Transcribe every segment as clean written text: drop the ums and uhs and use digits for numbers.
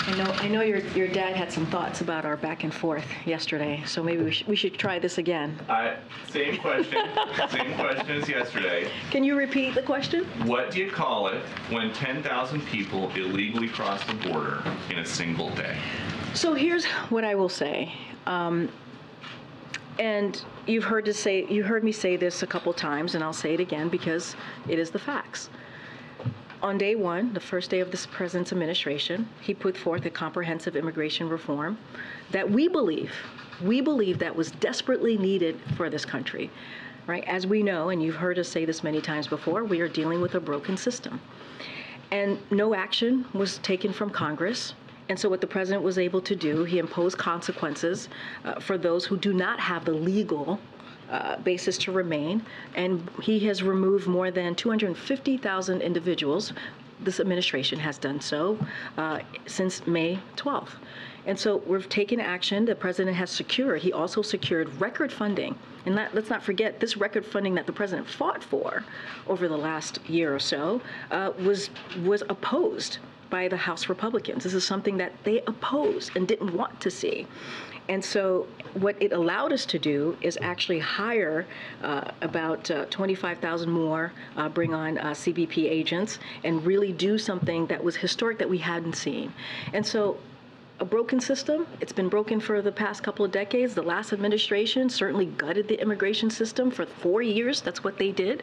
I know your dad had some thoughts about our back and forth yesterday, so maybe we should try this again. Same question as yesterday. Can you repeat the question? What do you call it when 10,000 people illegally cross the border in a single day? So here's what I will say. And you've heard me say this a couple times, and I'll say it again because it is the facts. On day one, the first day of this president's administration, he put forth a comprehensive immigration reform that we believe that was desperately needed for this country, right? As we know, and you've heard us say this many times before, we are dealing with a broken system. And no action was taken from Congress. And so what the president was able to do, he imposed consequences for those who do not have the legal basis to remain, and he has removed more than 250,000 individuals. This administration has done so since May 12th. And so we've taken action. The president has secured, he also secured record funding. And let's not forget, this record funding that the president fought for over the last year or so was opposed by the House Republicans. This is something that they opposed and didn't want to see. And so what it allowed us to do is actually hire about 25,000 more, bring on CBP agents, and really do something that was historic that we hadn't seen. And so a broken system, it's been broken for the past couple of decades. The last administration certainly gutted the immigration system for 4 years. That's what they did.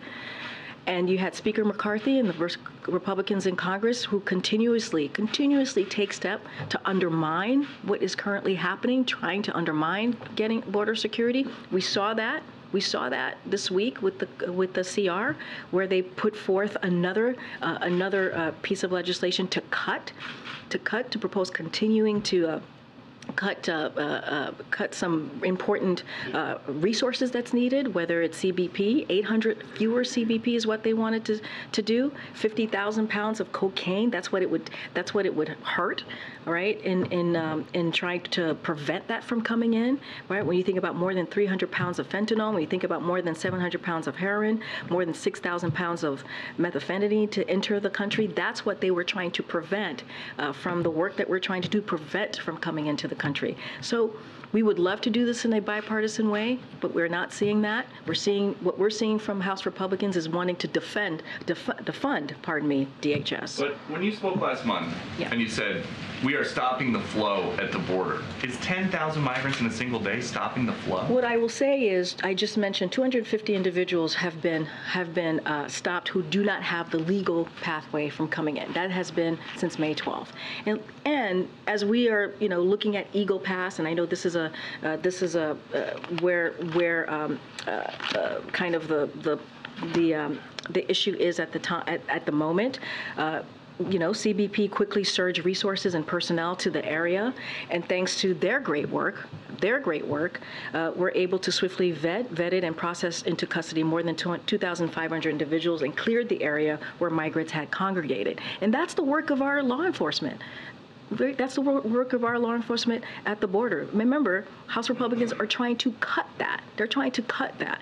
And you had Speaker McCarthy and the Republicans in Congress who continuously take steps to undermine what is currently happening, trying to undermine getting border security. We saw that this week with the CR, where they put forth another piece of legislation to propose continuing to cut some important resources that's needed, whether it's CBP. 800 fewer CBP is what they wanted to do. 50,000 pounds of cocaine. That's what it would hurt, right? In trying to prevent that from coming in, right? When you think about more than 300 pounds of fentanyl, when you think about more than 700 pounds of heroin, more than 6,000 pounds of methamphetamine to enter the country, that's what they were trying to prevent from the work that we're trying to do, prevent from coming into the country. So we would love to do this in a bipartisan way, but we're not seeing that. What we're seeing from House Republicans is wanting to defund DHS. But when you spoke last month, and you said, we are stopping the flow at the border, is 10,000 migrants in a single day stopping the flow? What I will say is, I just mentioned 250 individuals have been stopped who do not have the legal pathway from coming in. That has been since May 12th. And as we are, looking at Eagle Pass, and I know this is where kind of the issue is at the moment. CBP quickly surged resources and personnel to the area, and thanks to their great work, we're able to swiftly vetted and processed into custody more than 2,500 individuals and cleared the area where migrants had congregated. And that's the work of our law enforcement. That's the work of our law enforcement at the border. Remember, House Republicans are trying to cut that. They're trying to cut that.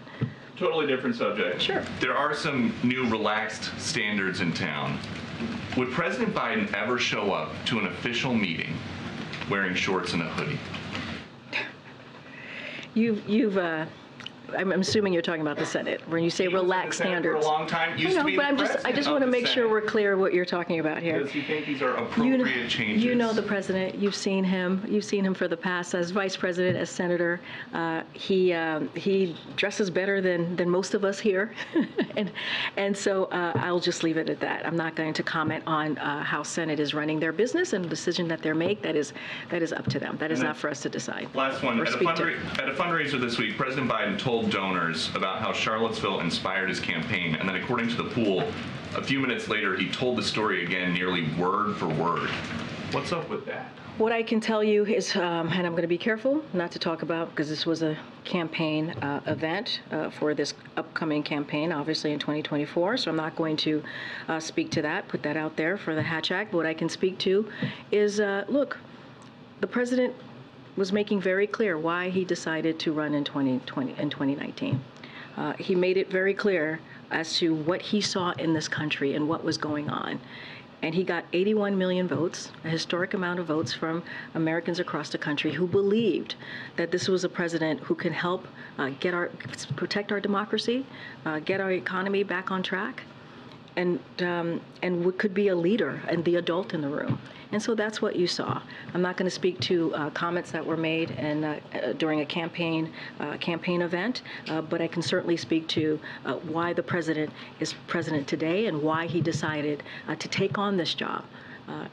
Totally different subject. Sure. There are some new relaxed standards in town. Would President Biden ever show up to an official meeting wearing shorts and a hoodie? I'm assuming you're talking about the Senate when you say relaxed standards. For a long time, I just want to make sure we're clear what you're talking about here. Because you think these are appropriate changes? You know the president. You've seen him. You've seen him for the past as vice president, as senator. He dresses better than most of us here, and so I'll just leave it at that. I'm not going to comment on how Senate is running their business and the decision that they make. That is up to them. That is not for us to decide. Last one. At a fundraiser this week, President Biden told donors about how Charlottesville inspired his campaign, and then according to the pool, a few minutes later he told the story again nearly word for word. What's up with that? What I can tell you is, and I'm going to be careful not to talk about, because this was a campaign event for this upcoming campaign, obviously in 2024, so I'm not going to speak to that, put that out there for the Hatch Act. But what I can speak to is, look, the president was making very clear why he decided to run in 2019. He made it very clear as to what he saw in this country and what was going on. And he got 81 million votes, a historic amount of votes from Americans across the country who believed that this was a president who can help protect our democracy, get our economy back on track, and could be a leader and the adult in the room. And so that's what you saw. I'm not going to speak to comments that were made during a campaign event, but I can certainly speak to why the president is president today and why he decided to take on this job.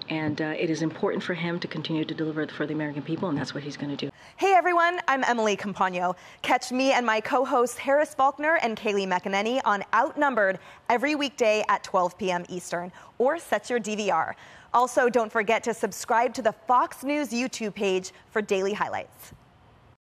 And it is important for him to continue to deliver for the American people, and that's what he's going to do. Hey everyone, I'm Emily Campagno. Catch me and my co-hosts Harris Faulkner and Kaylee McEnany on Outnumbered every weekday at 12 p.m. Eastern, or set your DVR. Also, don't forget to subscribe to the Fox News YouTube page for daily highlights.